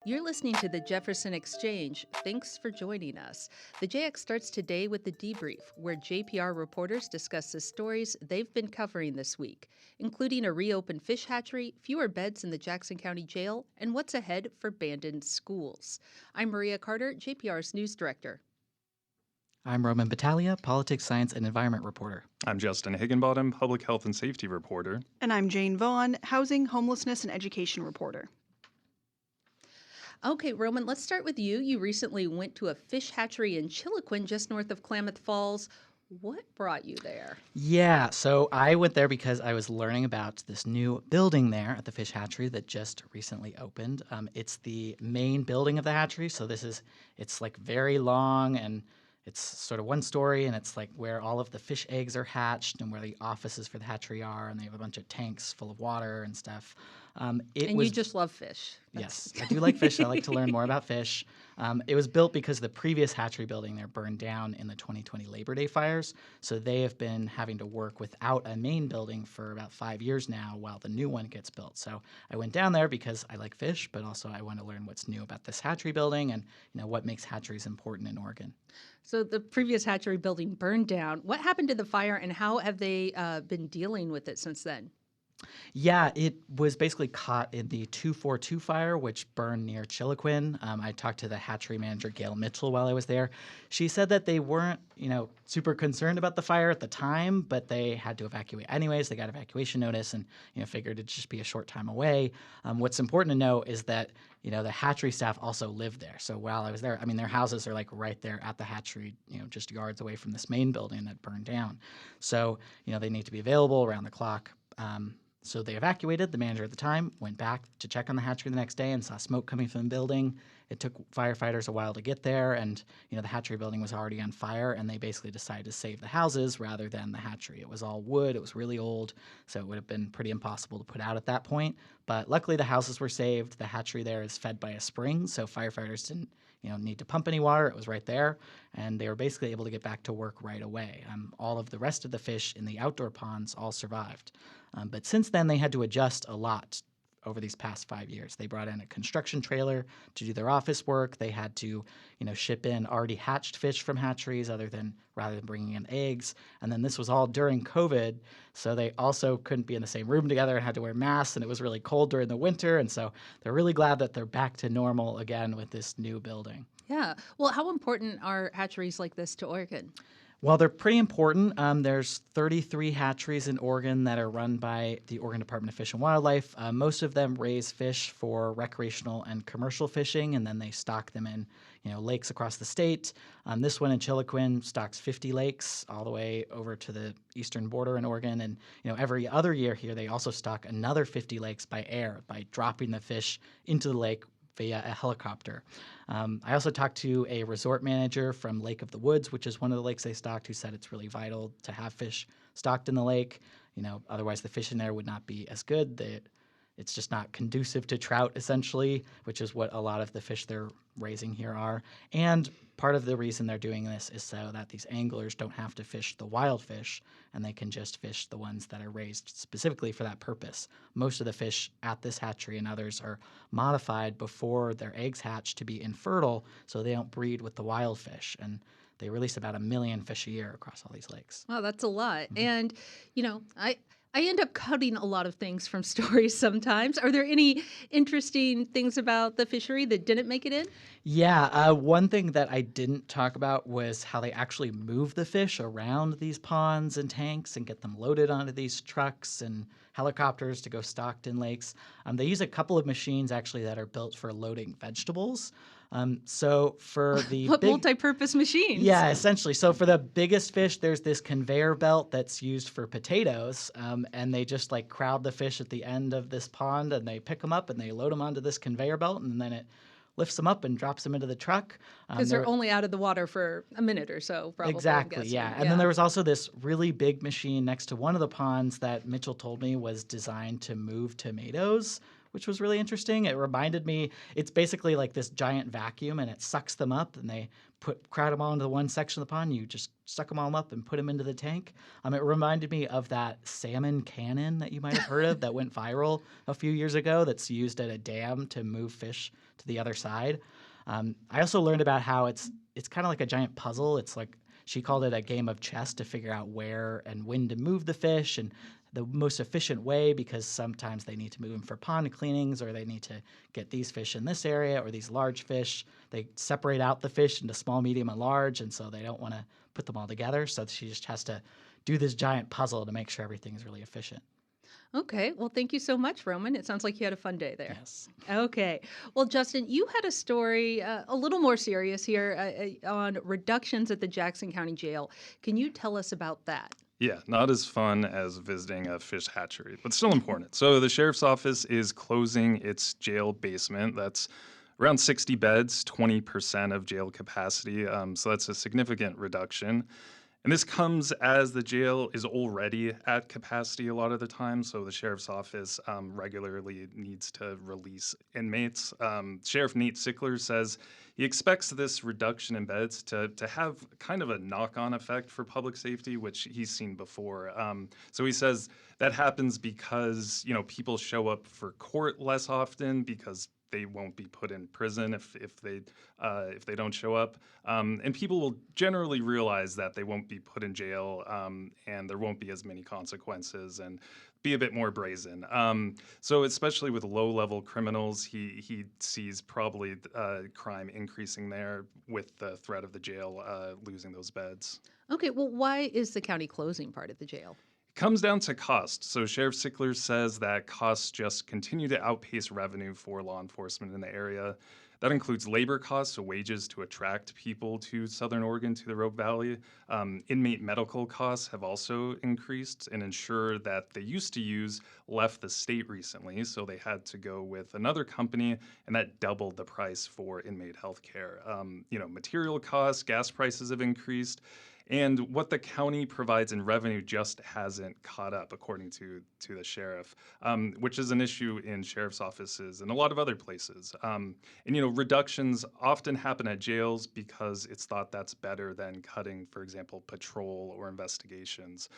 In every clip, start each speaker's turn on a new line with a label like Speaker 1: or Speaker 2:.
Speaker 1: You're listening to the Jefferson Exchange. Thanks for joining us. The JX starts today with the debrief, where JPR reporters discuss the stories they've been covering this week, including a reopened fish hatchery, fewer beds in the Jackson County Jail, and what's ahead for Bandon schools. I'm Maria Carter, JPR's news director.
Speaker 2: I'm Roman Battaglia, politics, science, and environment reporter.
Speaker 3: I'm Justin Higginbottom, public health and safety reporter.
Speaker 4: And I'm Jane Vaughn, housing, homelessness, and education reporter.
Speaker 1: Okay, Roman, let's start with you. You recently went to a fish hatchery in Chiloquin, just north of Klamath Falls. What brought you there?
Speaker 2: Yeah, so I went there because I was learning about this new building there at the fish hatchery that just recently opened. It's the main building of the hatchery, so it's like very long and it's sort of one story, and it's like where all of the fish eggs are hatched and where the offices for the hatchery are, and they have a bunch of tanks full of water and stuff.
Speaker 1: You just love fish.
Speaker 2: Yes, I do like fish. I like to learn more about fish. It was built because the previous hatchery building there burned down in the 2020 Labor Day fires, so they have been having to work without a main building for about 5 years now while the new one gets built. So I went down there because I like fish, but also I want to learn what's new about this hatchery building and what makes hatcheries important in Oregon.
Speaker 1: So the previous hatchery building burned down. What happened to the fire, and how have they been dealing with it since then?
Speaker 2: Yeah, it was basically caught in the 242 fire, which burned near Chiloquin. I talked to the hatchery manager, Gail Mitchell, while I was there. She said that they weren't, super concerned about the fire at the time, but they had to evacuate anyways. They got evacuation notice and, figured it'd just be a short time away. What's important to know is that, the hatchery staff also lived there. So while I was there, their houses are like right there at the hatchery, just yards away from this main building that burned down. So, they need to be available around the clock. So they evacuated. The manager at the time went back to check on the hatchery the next day and saw smoke coming from the building. It took firefighters a while to get there, and the hatchery building was already on fire, and they basically decided to save the houses rather than the hatchery. It was all wood. It was really old, so it would have been pretty impossible to put out at that point. But luckily, the houses were saved. The hatchery there is fed by a spring, so firefighters didn't need to pump any water. It was right there, and they were basically able to get back to work right away. All of the rest of the fish in the outdoor ponds all survived. But since then, they had to adjust a lot over these past 5 years. They brought in a construction trailer to do their office work. They had to, ship in already hatched fish from hatcheries rather than bringing in eggs. And then this was all during COVID, so they also couldn't be in the same room together and had to wear masks, and it was really cold during the winter. And so they're really glad that they're back to normal again with this new building.
Speaker 1: Yeah. Well, how important are hatcheries like this to Oregon?
Speaker 2: Well, they're pretty important. There's 33 hatcheries in Oregon that are run by the Oregon Department of Fish and Wildlife. Most of them raise fish for recreational and commercial fishing, and then they stock them in, lakes across the state. This one in Chiloquin stocks 50 lakes all the way over to the eastern border in Oregon. And, every other year here, they also stock another 50 lakes by air, by dropping the fish into the lake via a helicopter. I also talked to a resort manager from Lake of the Woods, which is one of the lakes they stocked, who said it's really vital to have fish stocked in the lake. Otherwise the fish in there would not be as good. It's just not conducive to trout, essentially, which is what a lot of the fish they're raising here are. And part of the reason they're doing this is so that these anglers don't have to fish the wild fish, and they can just fish the ones that are raised specifically for that purpose. Most of the fish at this hatchery and others are modified before their eggs hatch to be infertile, so they don't breed with the wild fish. And they release about 1 million fish a year across all these lakes.
Speaker 1: Wow, that's a lot. Mm-hmm. And, I end up cutting a lot of things from stories sometimes. Are there any interesting things about the fishery that didn't make it in?
Speaker 2: Yeah, one thing that I didn't talk about was how they actually move the fish around these ponds and tanks and get them loaded onto these trucks and helicopters to go stocked in lakes. They use a couple of machines actually that are built for loading vegetables. So for the
Speaker 1: multi-purpose machines?
Speaker 2: Yeah, essentially. So for the biggest fish, there's this conveyor belt that's used for potatoes, and they just crowd the fish at the end of this pond, and they pick them up and they load them onto this conveyor belt, and then it lifts them up and drops them into the truck.
Speaker 1: Because they're only out of the water for a minute or so, probably.
Speaker 2: Exactly, yeah. And then there was also this really big machine next to one of the ponds that Mitchell told me was designed to move tomatoes, which was really interesting. It reminded me, it's basically like this giant vacuum, and it sucks them up, and they crowd them all into one section of the pond. You just suck them all up and put them into the tank. It reminded me of that salmon cannon that you might have heard of that went viral a few years ago that's used at a dam to move fish to the other side. I also learned about how it's kind of like a giant puzzle. It's like she called it a game of chess to figure out where and when to move the fish and the most efficient way, because sometimes they need to move them for pond cleanings, or they need to get these fish in this area or these large fish. They separate out the fish into small, medium, and large, and so they don't want to put them all together. So she just has to do this giant puzzle to make sure everything is really efficient.
Speaker 1: Okay. Well, thank you so much, Roman. It sounds like you had a fun day there.
Speaker 2: Yes.
Speaker 1: Okay. Well, Justin, you had a story a little more serious here on reductions at the Jackson County Jail. Can you tell us about that?
Speaker 3: Yeah, not as fun as visiting a fish hatchery, but still important. So the sheriff's office is closing its jail basement. That's around 60 beds, 20% of jail capacity. So that's a significant reduction. And this comes as the jail is already at capacity a lot of the time. So the sheriff's office regularly needs to release inmates. Sheriff Nate Sickler says he expects this reduction in beds to have kind of a knock-on effect for public safety, which he's seen before. So he says that happens because, people show up for court less often because they won't be put in prison if they don't show up, and people will generally realize that they won't be put in jail, and there won't be as many consequences, and be a bit more brazen. So especially with low-level criminals, he sees probably crime increasing there with the threat of the jail losing those beds.
Speaker 1: Okay. Well, why is the county closing part of the jail?
Speaker 3: Comes down to cost. So Sheriff Sickler says that costs just continue to outpace revenue for law enforcement in the area. That includes labor costs, so wages to attract people to Southern Oregon, to the Rogue Valley. Inmate medical costs have also increased. An insurer that they used to use left the state recently, so they had to go with another company, and that doubled the price for inmate health care. Material costs, gas prices have increased. And what the county provides in revenue just hasn't caught up, according to the sheriff, which is an issue in sheriff's offices and a lot of other places. Reductions often happen at jails because it's thought that's better than cutting, for example, patrol or investigations.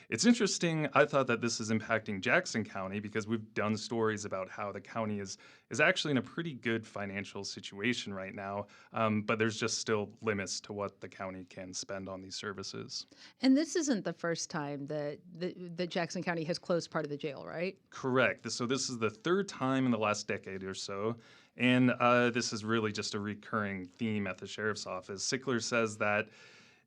Speaker 3: It's interesting, I thought, that this is impacting Jackson County because we've done stories about how the county is actually in a pretty good financial situation right now, but there's just still limits to what the county can spend on these services.
Speaker 1: And this isn't the first time that Jackson County has closed part of the jail, right?
Speaker 3: Correct. So this is the third time in the last decade or so, and this is really just a recurring theme at the sheriff's office. Sickler says that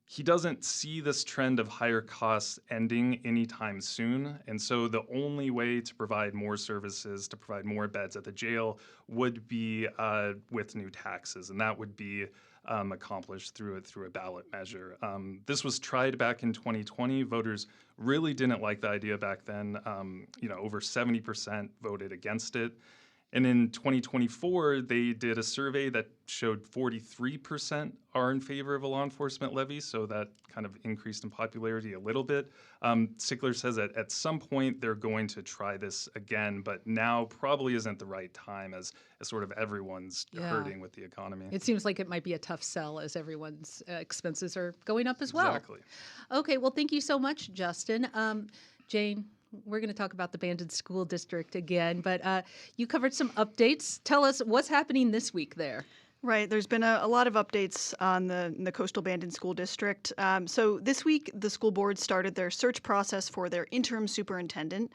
Speaker 3: he doesn't see this trend of higher costs ending anytime soon. And so the only way to provide more services, to provide more beds at the jail, would be with new taxes. And that would be accomplished through a ballot measure. This was tried back in 2020. Voters really didn't like the idea back then. Over 70% voted against it. And in 2024, they did a survey that showed 43% are in favor of a law enforcement levy, so that kind of increased in popularity a little bit. Sickler says that at some point they're going to try this again, but now probably isn't the right time as sort of everyone's hurting with the economy.
Speaker 1: It seems like it might be a tough sell as everyone's expenses are going up as well.
Speaker 3: Exactly.
Speaker 1: Okay, well, thank you so much, Justin. Jane, we're going to talk about the Bandon School District again, but you covered some updates. Tell us what's happening this week there.
Speaker 4: Right. There's been a lot of updates on the Coastal Bandon School District. So this week, the school board started their search process for their interim superintendent.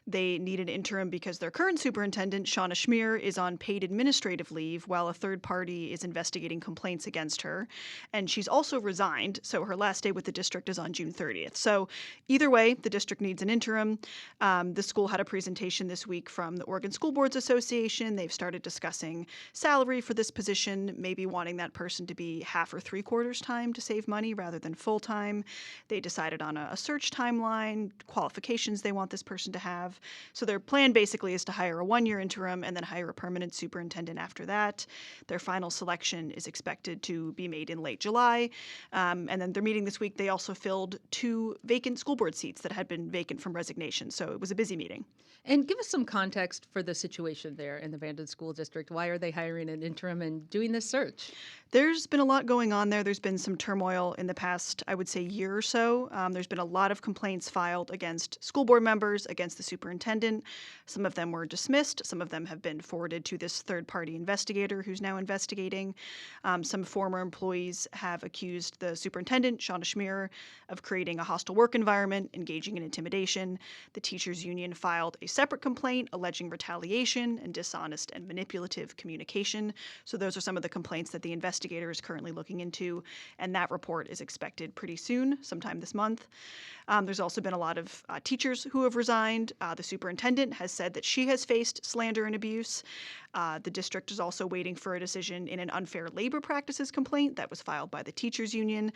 Speaker 4: They need an interim because their current superintendent, Shauna Schmier, is on paid administrative leave while a third party is investigating complaints against her. And she's also resigned, so her last day with the district is on June 30th. So either way, the district needs an interim. The school had a presentation this week from the Oregon School Boards Association. They've started discussing salary for this position, maybe wanting that person to be half or three-quarters time to save money rather than full-time. They decided on a search timeline, qualifications they want this person to have. So their plan basically is to hire a one-year interim and then hire a permanent superintendent after that. Their final selection is expected to be made in late July. And then their meeting this week, they also filled 2 vacant school board seats that had been vacant from resignation. So it was a busy meeting.
Speaker 1: And give us some context for the situation there in the Bandon School District. Why are they hiring an interim and doing doing this search?
Speaker 4: There's been a lot going on there. There's been some turmoil in the past, I would say, year or so. There's been a lot of complaints filed against school board members, against the superintendent. Some of them were dismissed. Some of them have been forwarded to this third-party investigator who's now investigating. Some former employees have accused the superintendent, Shauna Schmier, of creating a hostile work environment, engaging in intimidation. The teachers union filed a separate complaint alleging retaliation and dishonest and manipulative communication. So those are some of the complaints that the investigator is currently looking into, and that report is expected pretty soon, sometime this month. There's also been a lot of teachers who have resigned. The superintendent has said that she has faced slander and abuse. The district is also waiting for a decision in an unfair labor practices complaint that was filed by the teachers union.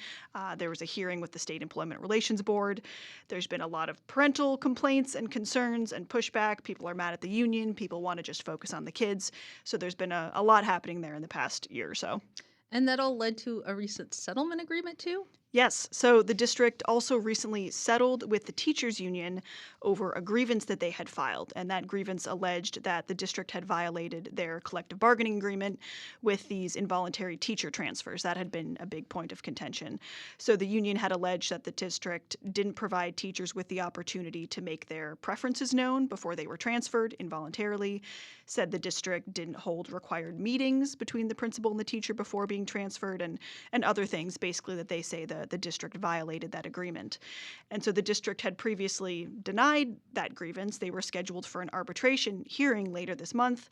Speaker 4: There was a hearing with the State Employment Relations Board. There's been a lot of parental complaints and concerns and pushback. People are mad at the union. People want to just focus on the kids. So there's been a lot happening there in the past year or so.
Speaker 1: And that all led to a recent settlement agreement, too?
Speaker 4: Yes. So the district also recently settled with the teachers union over a grievance that they had filed. And that grievance alleged that the district had violated their collective bargaining agreement with these involuntary teacher transfers. That had been a big point of contention. So the union had alleged that the district didn't provide teachers with the opportunity to make their preferences known before they were transferred involuntarily, said the district didn't hold required meetings between the principal and the teacher before being transferred, and other things, basically, that they say the district violated that agreement. And so the district had previously denied that grievance. They were scheduled for an arbitration hearing later this month,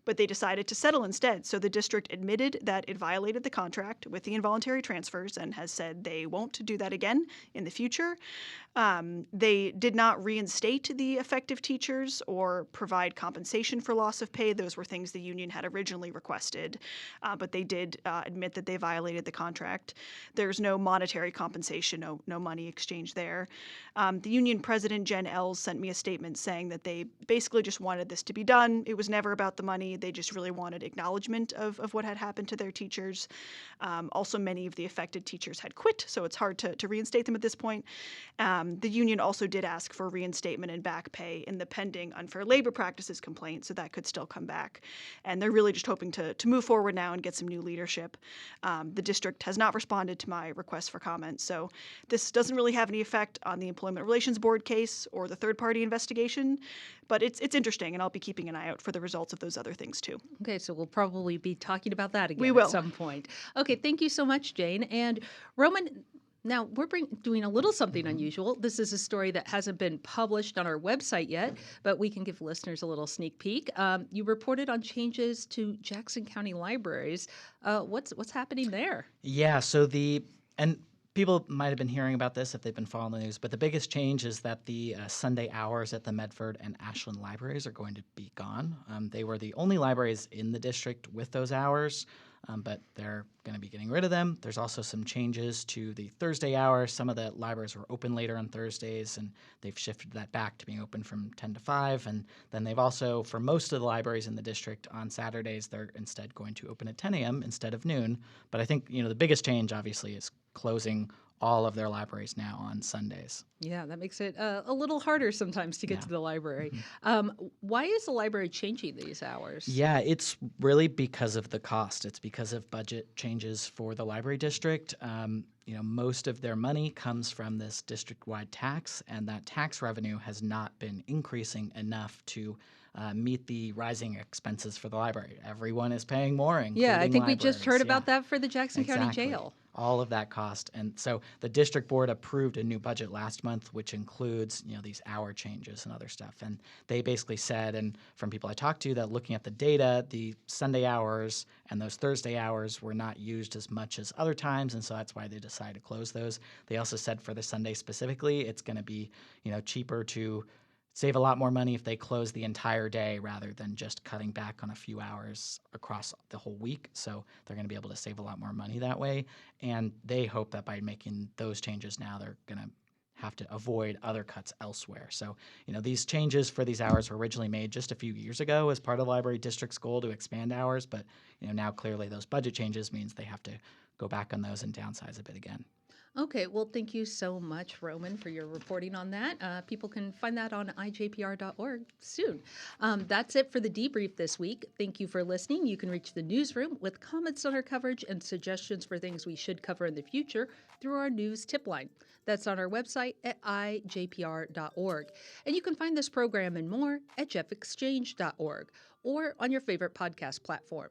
Speaker 4: but they decided to settle instead. So the district admitted that it violated the contract with the involuntary transfers and has said they won't do that again in the future. They did not reinstate the effective teachers or provide compensation for loss of pay. Those were things the union had originally requested, but they did admit that they violated the contract. There's no monetary compensation, no money exchange there. The union president, Jen Ells, sent me a statement saying that they basically just wanted this to be done. It was never about the money. They just really wanted acknowledgement of what had happened to their teachers. Also, many of the affected teachers had quit, so it's hard to reinstate them at this point. The union also did ask for reinstatement and back pay in the pending unfair labor practices complaint, so that could still come back. And they're really just hoping to move forward now and get some new leadership. The district has not responded to my request for comment, so this doesn't really have any effect on the Employment Relations Board case or the third-party investigation, but it's interesting, and I'll be keeping an eye out for the results of those other things too.
Speaker 1: Okay, so we'll probably be talking about that again
Speaker 4: We will.
Speaker 1: at some point. Okay, thank you so much, Jane. And Roman, now we're doing a little something unusual. This is a story that hasn't been published on our website yet, but we can give listeners a little sneak peek. You reported on changes to Jackson County libraries. What's happening there?
Speaker 2: Yeah, and people might have been hearing about this if they've been following the news, but the biggest change is that the Sunday hours at the Medford and Ashland libraries are going to be gone. They were the only libraries in the district with those hours, but they're going to be getting rid of them. There's also some changes to the Thursday hours. Some of the libraries were open later on Thursdays, and they've shifted that back to being open from 10 to 5. And then they've also, for most of the libraries in the district, on Saturdays, they're instead going to open at 10 a.m. instead of noon. But I think, the biggest change, obviously, is closing all of their libraries now on Sundays.
Speaker 1: Yeah, that makes it a little harder sometimes to get to the library. Why is the library changing these hours?
Speaker 2: Yeah, it's really because of the cost. It's because of budget changes for the library district. Most of their money comes from this district-wide tax, and that tax revenue has not been increasing enough to meet the rising expenses for the library. Everyone is paying more, including
Speaker 1: Yeah, I think we just heard
Speaker 2: libraries.
Speaker 1: about that for the Jackson County
Speaker 2: Exactly.
Speaker 1: Jail.
Speaker 2: All of that cost. And so the district board approved a new budget last month, which includes, these hour changes and other stuff. And they basically said, and from people I talked to, that looking at the data, the Sunday hours and those Thursday hours were not used as much as other times, and so that's why they decided to close those. They also said for the Sunday specifically, it's going to be, cheaper to save a lot more money if they close the entire day rather than just cutting back on a few hours across the whole week. So they're going to be able to save a lot more money that way. And they hope that by making those changes now, they're going to have to avoid other cuts elsewhere. So, these changes for these hours were originally made just a few years ago as part of the library district's goal to expand hours. But, now clearly those budget changes means they have to go back on those and downsize a bit again.
Speaker 1: Okay, well, thank you so much, Roman, for your reporting on that. People can find that on ijpr.org soon. That's it for the debrief this week. Thank you for listening. You can reach the newsroom with comments on our coverage and suggestions for things we should cover in the future through our news tip line. That's on our website at ijpr.org. And you can find this program and more at jeffexchange.org or on your favorite podcast platform.